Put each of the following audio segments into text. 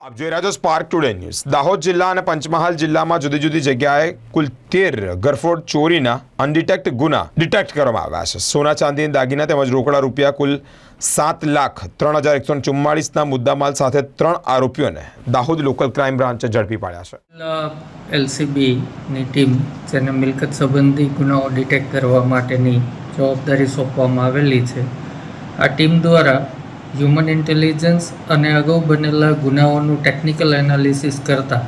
આપ જોઈ રહ્યા છો સ્પાર્ક ટુડે ન્યૂઝ। દાહોદ જિલ્લા અને પંચમહાલ જિલ્લામાં જુદી જુદી જગ્યાએ કુલ 13 ગરફોડ ચોરીના અનડિટેક્ટ ગુના ડિટેક્ટ કરવામાં આવ્યા છે। સોના ચાંદી દાગીના તેમજ રોકડા રૂપિયા કુલ 7,03,144ના મુદ્દામાલ સાથે 3 આરોપીઓને દાહોદ લોકલ ક્રાઇમ બ્રાન્ચે ઝડપી પાડ્યા છે। એલસીબીની ટીમ જેને મિલકત સંબંધી ગુનાઓ ડિટેક્ટ કરવા માટેની જવાબદારી સોંપવામાં આવેલી છે। આ ટીમ દ્વારા હ્યુમન ઇન્ટેલિજન્સ અને અગાઉ બનેલા ગુનાઓનું ટેકનિકલ એનાલિસિસ કરતા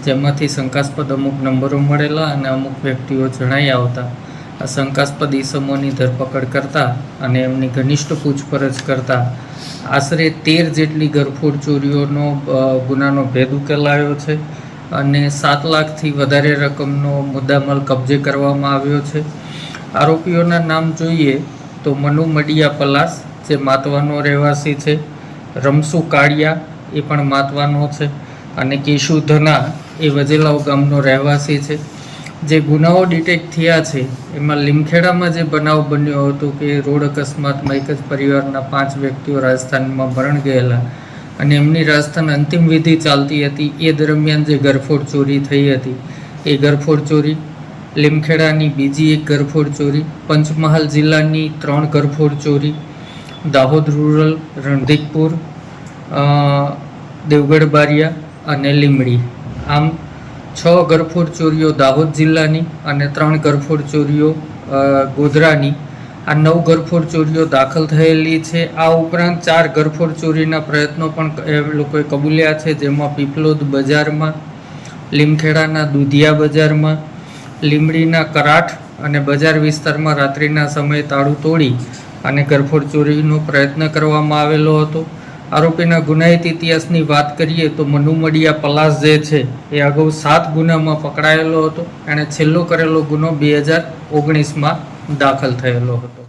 જેમાંથી શંકાસ્પદ અમુક નંબરો મળેલા અને અમુક વ્યક્તિઓ જણાઈ આવતા આ શંકાસ્પદ ઇસમોની ધરપકડ કરતા અને એમની ઘનિષ્ઠ પૂછપરછ કરતા આશરે 13 જેટલી ગરફોડ ચોરીઓનો ગુનાનો ભેદ ઉકેલાયો છે અને 7 લાખથી વધારે રકમનો મુદ્દામાલ કબજે કરવામાં આવ્યો છે। આરોપીઓના નામ જોઈએ તો મનુ મડિયા પલાસ જે માતવાનો રહેવાસી છે, રમસુ કાળિયા એ પણ માતવાનો છે અને કેશુ ધના એ વજેલાવ ગામનો રહેવાસી છે। જે ગુનાઓ ડિટેક્ટ થયા છે એમાં લીમખેડામાં જે બનાવ બન્યો હતો કે રોડ અકસ્માતમાં એક જ પરિવારના 5 વ્યક્તિઓ રાજસ્થાનમાં મરણ ગયેલા અને એમની રાજસ્થાન અંતિમ વિધિ ચાલતી હતી એ દરમિયાન જે ગરફોડ ચોરી થઈ હતી એ ગરફોડ ચોરી, લીમખેડાની બીજી એક ગરફોડ ચોરી, પંચમહાલ જિલ્લાની 3 ગરફોડ ચોરી, દાહોદ રૂરલ, રણધીકપુર, દેવગઢ બારિયા અને લીમડી, આમ 6 ગરફોડ ચોરીઓ દાહોદ જિલ્લાની અને 3 ગરફોડ ચોરીઓ ગોધરાની, આ 9 ગરફોડ ચોરીઓ દાખલ થયેલી છે। આ ઉપરાંત 4 ગરફોડ ચોરીના પ્રયત્નો પણ એ લોકોએ કબૂલ્યા છે, જેમાં પીપલોદ બજારમાં, લીમખેડાના દુધિયા બજારમાં, લીમડીના કરાઠ અને બજાર વિસ્તારમાં રાત્રિના સમયે તાળું તોડી અને ગરફોડ ચોરીનો પ્રયત્ન કરવામાં આવેલો હતો। આરોપીના ગુનાહિત ઇતિહાસની વાત કરીએ તો મનુ મડિયા પલાસ જે છે એ અગાઉ 7 ગુનામાં પકડાયેલો હતો। એણે છેલ્લો કરેલો ગુનો 2019માં દાખલ થયેલો હતો।